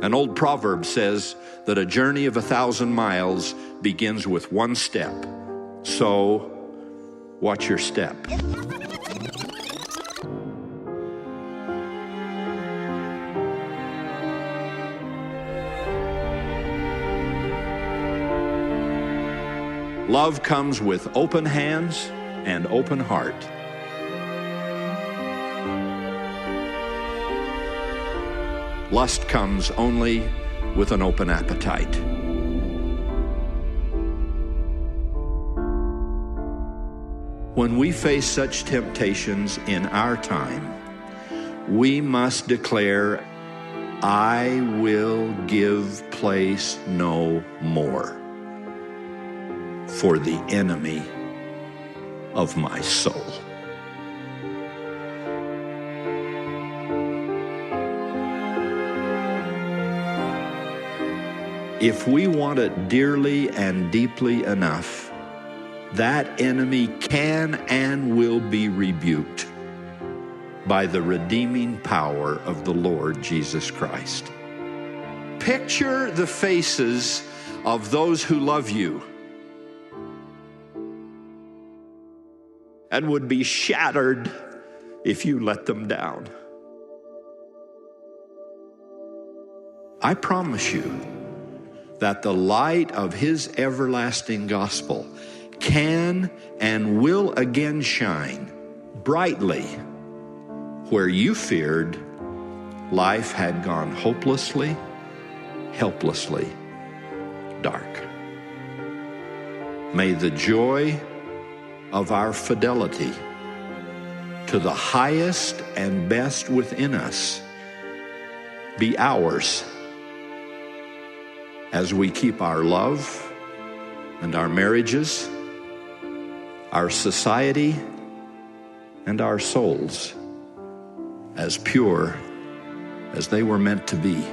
An old proverb says that a journey of 1,000 miles begins with one step. So, watch your step. Love comes with open hands and open heart. Lust comes only with an open appetite. When we face such temptations in our time, we must declare, I will give place no more for the enemy of my soul. If we want it dearly and deeply enough, that enemy can and will be rebuked by the redeeming power of the Lord Jesus Christ. Picture the faces of those who love you and would be shattered if you let them down. I promise you that the light of His everlasting gospel can and will again shine brightly where you feared life had gone hopelessly, helplessly dark. May the joy of our fidelity to the highest and best within us be ours as we keep our love and our marriages, our society, and our souls as pure as they were meant to be.